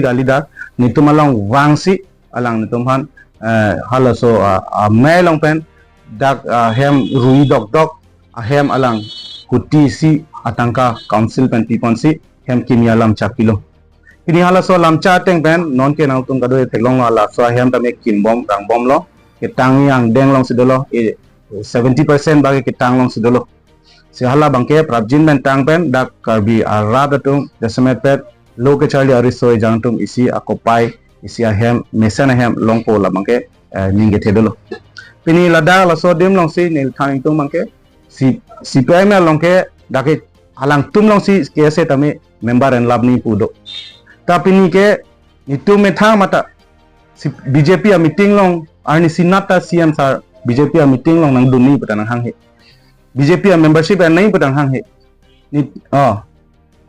galida nitum alang wangsi alang nitum han hala so melong pen dak hem rui dok hem alang kuti si atangka council pen pipon si hem kimia lam chakilo ini hala so lam cha teng pen non ke nang tung kado teglong ala so hem tame kim bom tang bom lo kitang yang deng long sidolo 70% bagi kitang long sidolo si hala bangke prabjin men tang pen dak karbi arada tung desemet pet lo ke charli ariso jang tung isi akopai isi hem mesen hem long po la bangke ninge thedolo pini lada la so dim long si nil thang tung bangke si pme long ke dake halang tum long si kese tame member and labni pudo tapi ni ke itu metha mata si BJP a meeting long arni sinata CM sar BJP a meeting long nang duni patang hang he BJP a membership a nahi patang hang he ni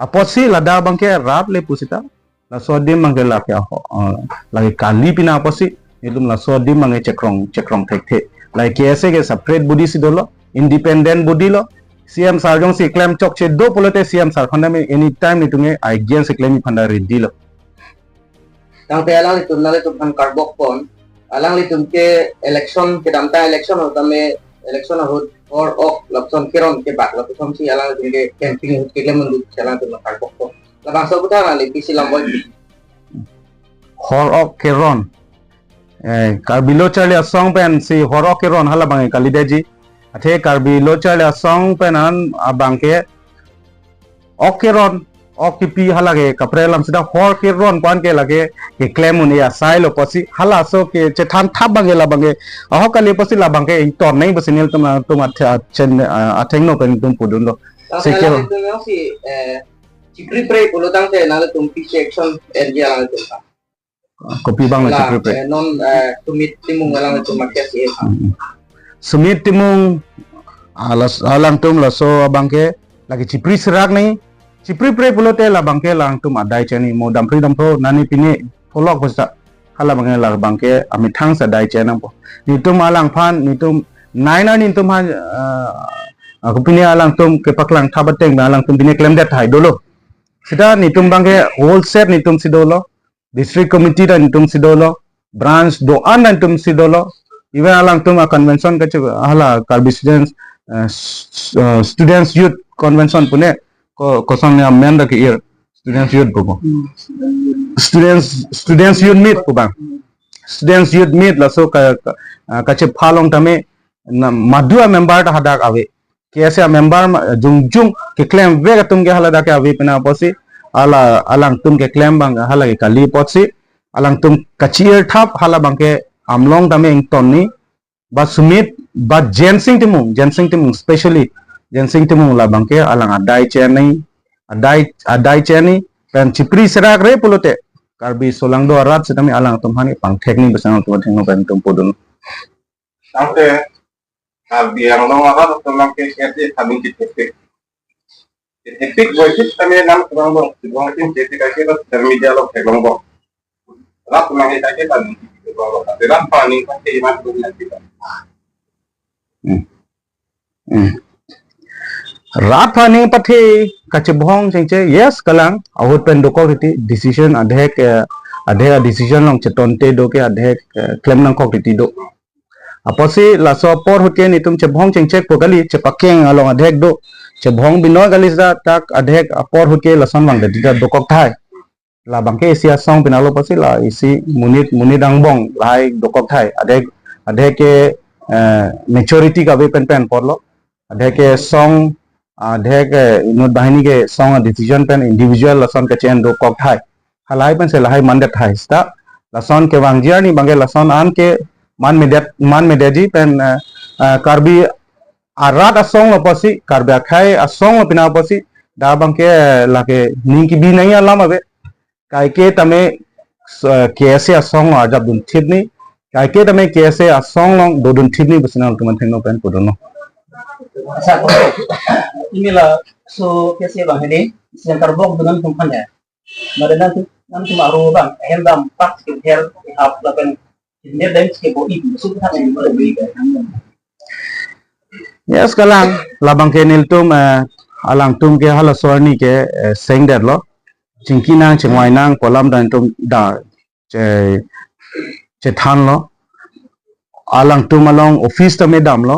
aposi lada bangke rap le pusita la sodim bangke la kya lagi kali pina aposi ilum la sodim bangke cekrong thek like kese ke separate body si dolo independent body lo CM sarjong si claim chok che do polote CM sar khanda me anytime ni tunge I gen se claim phanda ready lo tang te alang litum kan karbok pon alang litum ke election ke damta election ho tame election ho or ok lapson kiron ke bak lapson si alang litum ke camping ke claim mundu chalang tum karbok pon labang so buta na lipi silam boy hor ok kiron karbilo chale song pen si hor ok kiron hala bang kalideji athe karbi lochale song penan abangke okeron okipi halage kaprelam sida hor keron kwan ke lage ke claim unia sailo posi hala so ke chethan thab bange la bange aho kali posi la bange tor nei bosinel tum chen athengno pen tum pudun lo sekelo si chipri pre polotang te nale tum pi section area la tum kopi bang la chipri pre non tumit timung la tum makiasi sumit timung alang tum la so bangke lagi cipri serak nih cipri pre pulote la bangke lang tum adai cheni mo dampri dampro nani pini polok bosta hala bangke la bangke ami thang sa dai chenang po ni tum alang phan ni tum naina ni tum ha aku pini alang tum ke paklang thabateng alang tum pini claim that hai dolo sida ni tum bangke whole set ni tum sidolo district committee da ni tum sidolo branch do an ni tum sidolo even alang tum convention kache hala karbi students youth convention pune kosong ya menda ke year students youth buko students youth meet ko bang students youth meet la so kache phalong tame madua member ta hadak ave kese member jung ke claim ve tum ke hala dak ave pina posi alang tum ke claim bang hala ke kali posi alang tum kachier thap hala bang ke amlong tame ing tonni ba sumit ba jensing timung especially jensing timung la bangke alang adai cheni pen chipri serak re pulote karbi solang do arat setami alang tumhani pang teknik besang tum thengno pen tum podun sampai karbi yang long arat tumang ke kete kami epic voices tame nam tumang bo tumang tim jeti ka ke termedia lo teglong bo rat tumang ke ka ke ran paning ka ke iman tum nanti Rathani pati kacebong cengce yes kalang ahut pen doko kiti decision adhek decision long cetonte do ke adhek claim nang kok kiti do aposi la so por hote ni tum cebong cengce ko gali cepakeng along adhek do cebong bino gali sa tak adhek apor hote la son wang da dokok thai la bangke isia song pinalo posi la isi munit angbong lai dokok thai adhek ke maturity का भी पेन पढ़ लो अधे के सॉन्ग अधे के इनोट बाहिनी के सॉन्ग डिसीजन पेन इंडिविजुअल लसन के चेन दो कॉक थाई हलाई पेन से लहाई मंडे थाई स्टा लसन के वांगिया नी बंगे लसन आन के मान में जी पेन कार्बी आरात असोंग अपसी कार्बी अखाई असोंग पिना अपसी दा बंके लाके नी की भी नहीं अल्लाह मबे काय के तमे कैसे असोंग आजब दुन थिबनी काय के तमे कैसे असोंग लोंग दो थिबनी बसना तुमन थेंगनो पेन पुदनो inilah so kese bang ini yang karbok dengan kumpannya mereka nanti maru bang yang dampak sekitar hap lapan ini dan sekitar itu sudah yang berbeda ya sekarang labang kenil tum alang tum ke hala sorni ke seng der lo chingki nang chingwai nang kolam dan tum da che than lo alang tum along office ta me dam lo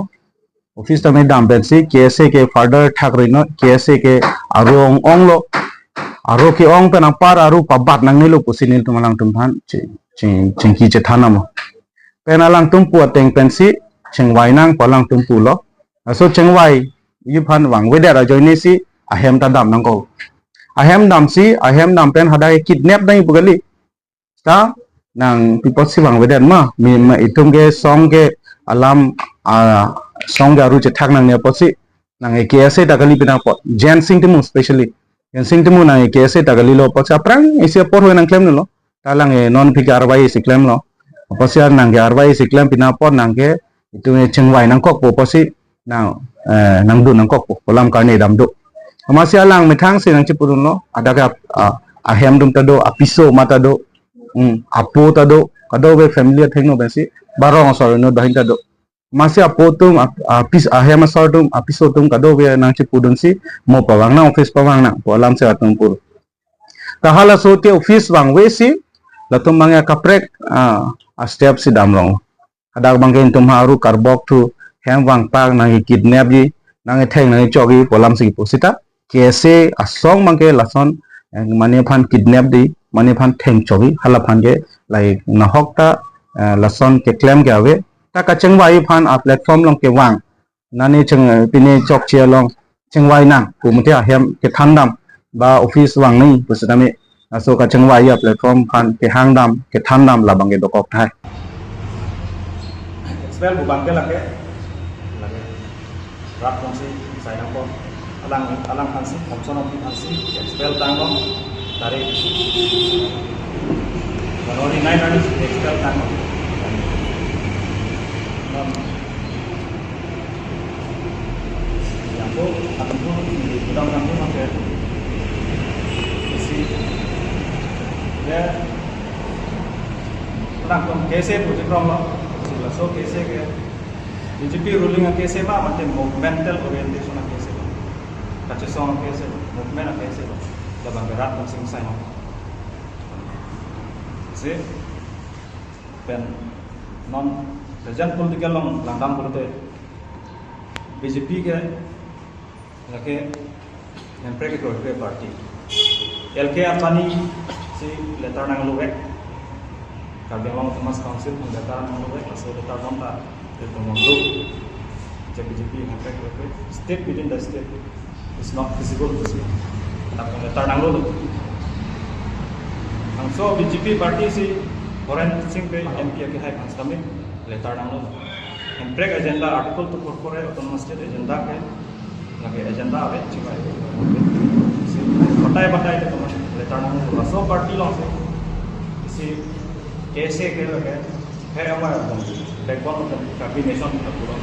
office ta me dam ben si KSA ke father thakri no KSA ke arong ong lo aro ke ong pe nang par aru pabat nang nilu pusinil tum alang tum than chingki che thanam pen alang tum pu ateng pen si chingwai nang kolang tum pu lo so chingwai yu phan wang we da join ni si ahem ta dam nang ko ahem dam si ahem dam pen hadai kidnap dai bugali ta nang people si wang we da ma mi ma itum ke song ke alam song garu che thak nang ne posi nang e KSA ta gali pina pot jen sing timu specially jen sing timu nang e KSA ta gali lo posa prang ise por ho nang claim lo talang e non phik arbai si claim lo posia nang ke arbai si claim pina pot nang ke itu chengwai nang kok po posi nang du nang kok po kolam karne dam do masih alang metang si nang cipurun lo ada ke ahem dum tado apiso mata do apo tado kado be family thing no besi barong sorry no dahin tado masih apo tum apis ahem asor tum apiso tum kado be nang cipurun si mo pawang na office pawang na kolam se atum pur tahala sote office wang we si latum mangya kaprek step si damrong ada bangke tum haru karbok tu hem wang pak nang kidnap ji nang theng nang chogi kolam si posita KSA asong mangke lason mane phan kidnap di mane phan theng chogi hala phan ge like nahok ta lason ke claim ge ave ta ka chengwai phan a platform long ke wang nani cheng pine chok chia long chengwai nang ku mte hem ke thandam ba office wang ni pusami so ka chengwai a platform phan ke hangdam ke thandam la bangge dokok thai spell bukan ke lagi rat fungsi saya nampak alang hansi Thompson of hansi spell tanggung dari menori 900 spell tanggung yang tu akan tu undang-undang tu macam isi dia orang pun KSA tu cikrom lah so KSA ke BJP ruling KSA mah macam mental orientation KSA kaca song KSA movement KSA dalam berat masing saya si pen non kerjaan politik long landam politik BJP ke lagi yang pergi ke parti LK Apani si letter nang luwek kalau long Thomas Council letter nang luwek masuk letter nang itu mundu BJP yang pergi ke state within the state is not visible to see tapi letter nang luwek ang so BJP parti si Oren Singh pe MP ke hai kami letter nang luwek yang pergi agenda article to corporate autonomous state agenda ke lagi agenda apa cuma itu batai itu teman letter nang luwek so parti long si KSA ke lagi hai amar backbone of the combination of the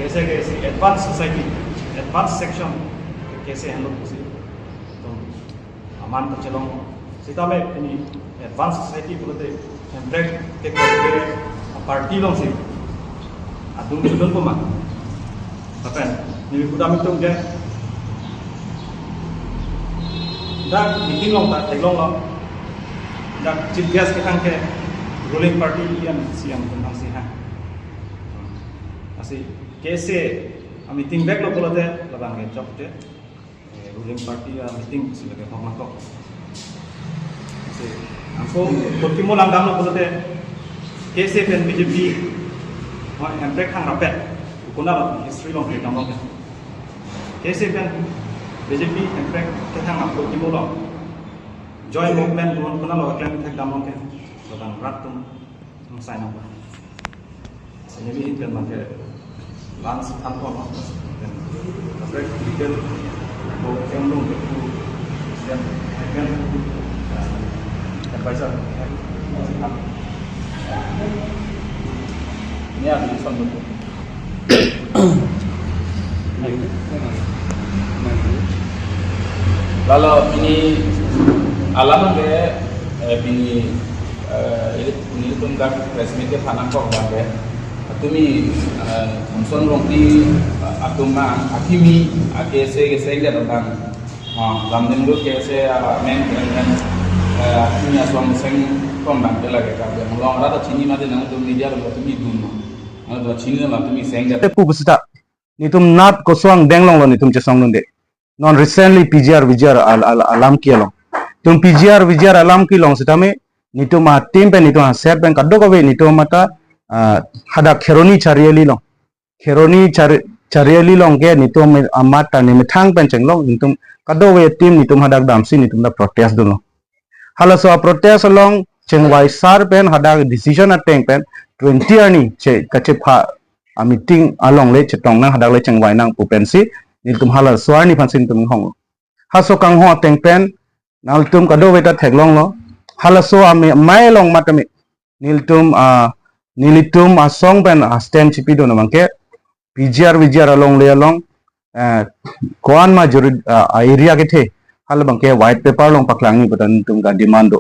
KSA ke si advanced society advanced section KSA हम लोग उसी तो अमान पर चलों सीता में ini advanced society बोलते हैं break take करके पार्टी लोग सी आदमी जुगल को मार apa ni kuda mitung je dah meeting long tak teglong long dah chief guest ke ke ruling party yang siang tentang sihan asih KSA meeting back lo boleh labang ke job je ruling party meeting sebagai hormat kok asih aku bertemu langgang lo boleh KSA dan BJP yang break hang rapet kuna history long ke kamu KSA dan BJP yang break ke hang aku bertemu lo join movement kuna lo klaim ke kamu ke labang ratum sign up sendiri itu macam langsung tanpa maksud dan break legal yang belum itu dan akan advisor ini ada di sana tu kalau ini alamat ke ini ini tunggal resmi ke Panangkok ke Atumi Thompson Rongti Atuma Akimi AKSA ke saya lihat tentang Zamden lo kese men kan punya suam seng kombang de lagi ka be long rata chini ma de nang to media lo to mi dun ma to chini ma to mi seng ja pu busita nitum nat koswang denglong lo nitum chesong nunde non recently PGR Vijay alam ki long tum PGR Vijay alam ki long sitame nitum ma team pe nitum ha set ben kaddo ko be nitum mata hada kheroni charieli long kheroni charieli long ke nitum amata ni mithang pen cheng long nitum kaddo we team nitum hadak damsi nitum da protest dun long hala so protest along chengwai sar pen hadak decision ateng pen 20 ani che kache pha a meeting along le chetong nang hadak le chengwai nang pu pen si nitum hala swani phansin tum hong ha so kang ho teng pen nal tum kado we ta theklong lo hala so ame mai long matame nilitum a song pen a stand chipi do namangke PGR Vijay along le along koan ma juri area ke the hal bangke white paper long paklangi batan tum ga demand do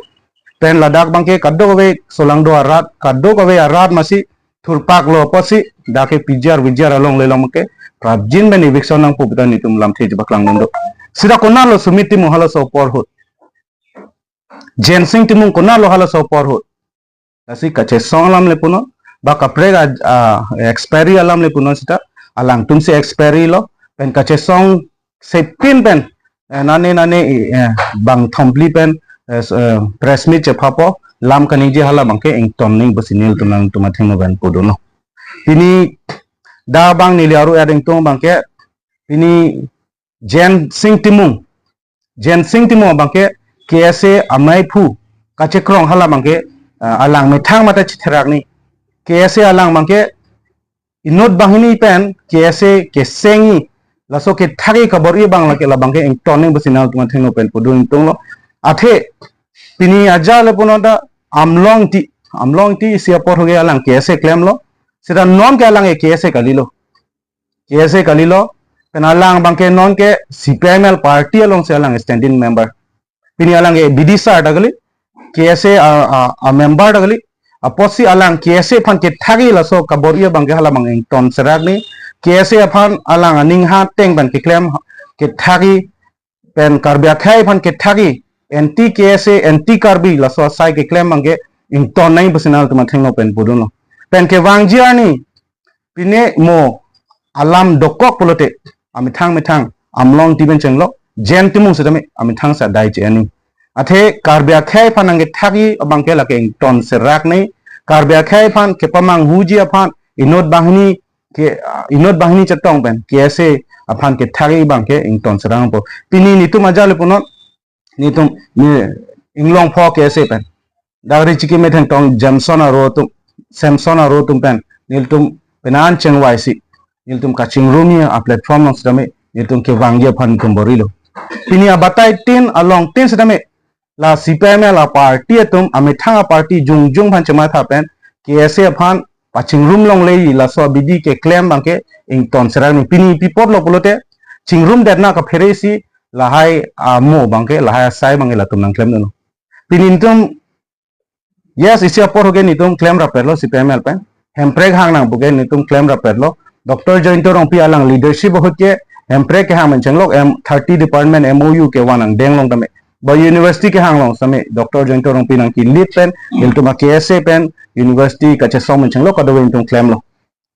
pen ladak bangke kaddo we solang do arat kaddo ko we arat masi thurpak lo posi dake PGR Vijay along le long ke prabjin ben eviction nang pu batan nitum lam the baklang do sira kona lo sumiti mo hala so por hot jen sing timung kona lo hala so por hot asi kache song lam le puno ba kaprega expiry alam le puno sita alang tum se expiry lo pen kache song se pin pen nane bang thompli pen press meet che phapo lam kani je hala bangke eng ton ning basinil tunang tumatheng ben pudono tini da bang niliaru adeng tong bangke tini jen sing timung bangke KSA amai phu kache krong hala bangke alang methang mata chithrak ni KSA alang bangke inot bahini pen KSA ke sengi laso ke thagi kabori bangla ke la bangke eng toning basinal tuma thengno pen pudun tonglo athe tini ajale punoda amlong ti sia por hoge alang KSA claim lo sira non ke alang e KSA kalilo pen alang bangke non ke CPML party along se alang standing member tini alang e BDSA dagali KSA a member dagali aposi alang KSA phan ke thagi laso kaboria bangke hala mang eng ton serak ni KSA phan alang aning ha teng ban ke claim ke thagi pen karbia khai phan ke thagi anti KSA anti karbi laso sai ke claim bangke eng ton nai basinal tuma thengno pen puduno pen ke wangjia ni pine mo alam dokok polote amithang amlong tiben chenglo jen timung sedame amithang sa dai che ani athe karbia khai phanange thagi abangke lake eng ton serak nei karbia khai phan ke pamang huji aphan inot bahini chatong pen KSA aphan ke thagi bangke eng ton serang po pini nitum ajale puno nitum inglong pho KSA pen dagri chiki metheng tong Samsona ro tum pen niltum penan chengwai si niltum kaching rumia a platform long sedame niltum ke wangya phan kumborilo pini abatai tin along tin sedame la CPML la party tum amithanga party jung phan chama tha pen KSA phan paching room long lei la so bidi ke claim bangke ing ton serang ni pini pipot lo polote ching room dat na ka pheresi la hai mo bangke la hai sai bangke la tum nang claim no pini tum yes isia por hoge ni tum claim ra perlo CPML pen hempreg hang nang buge ni tum claim ra perlo Dr. Jointo rong pi alang leadership hoke hempreg ke hang mencheng lok M30 department MOU ke wanang deng long tame ba university ke hang long same Dr. Jointo rong pi nang ki lead pen iltuma KSA pen university ka che som mencheng lok kado tum claim lo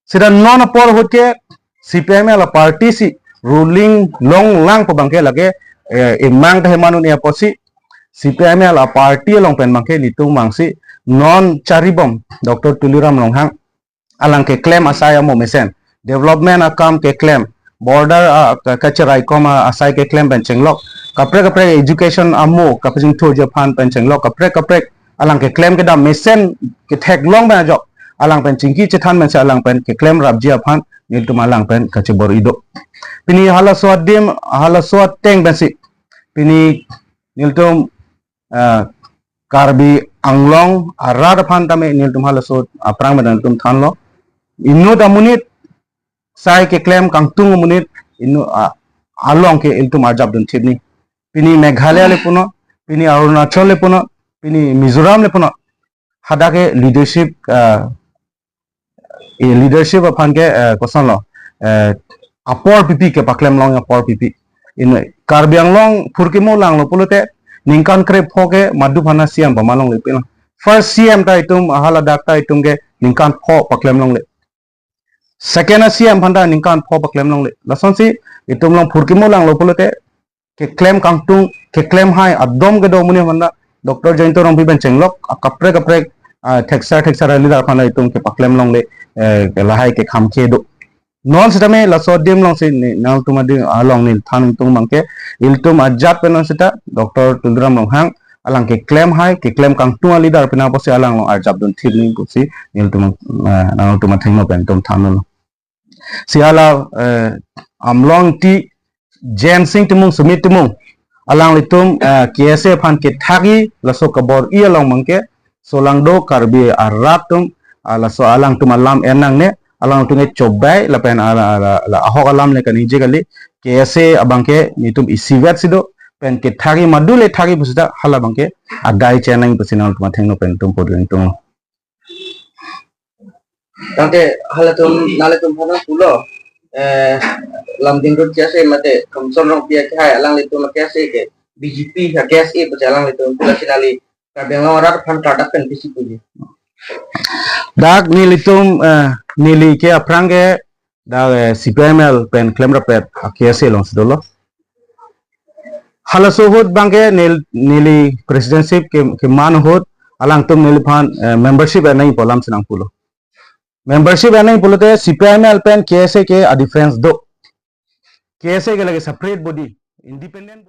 sida non por hoke CPML la party si ruling long lang po bangke lage imang ta hemanu ni aposi CPML la party long pen bangke nitung mangsi non charibom Dr. Tuliram longhang alang ke claim asaya mo mesen development akam ke claim border kacherai koma asai ke claim ben chenglok kapre education amo kapjing tho japan pen chenglok kapre alang ke claim ke da mesen ke thek long ba jok alang pen chingki chethan men alang pen ke claim rabji aphan niltum alang pen kache bor ido pini hala swat teng bensi pini niltum karbi anglong arar phan tame niltum hala so aprang medan tum thanlo inno da munit sai ke claim kangtung munit inno along ke iltum ajab dun thibni pini meghalaya le puno pini arunachal le puno pini mizoram le puno hadake leadership aphan ke kosan lo apor pipi ke paklem long apor pipi in Karbi Anglong Purkimo lang lo pulute ningkan krep hoke madu phana siam pamalong le pin first CM ta itum hala dakta itum ge ningkan pho paklem long le second CM phanda ningkan pho paklem long le lason si itum long Purkimo lang lo pulute ke claim kangtung ke claim hai adom ge do muni phanda Dr. Jainto rong biben chenglok kapre kapre texture lidar phana itum ke paklem long le lahai ke khamke do non sitame la sodium long si nang tumadi along ni than tung mangke iltum ajat penon sita Dr. Tulram long hang alang ke claim hai ke claim kang tua leader pina posi alang long arjab dun thir ni posi iltum nang tum thengno pen tum thanon si ala amlong ti jen sing tumung sumit tumung alang litum KSA phan ke thagi laso kabor i along mangke solang do karbi aratum ala so alang tum alam enang ne alang tunge cobai lapen ala ahok alam le kan ije kali KSA abangke nitum isiwet sido pen ke thagi madule thagi pusida hala bangke agai chenang pusinal tuma thengno pen tum podeng tum Tangke nale tum phana pulo lam dingkut kiase mate kamson rong pia kai alang litum kiase ke BJP ka KSA pa alang litum pula sinali Karbi Anglong rat phan tadak pen bisi puji dak nilitum nili ke aprange da CPML pen klemra pet KSA long sidolo hala sohut bangke nili presidency ke man hot alang tum nili phan membership nai polam sinang pulo membership nai pulo te CPML pen KSA ke a difference do KSA ke lage separate body independent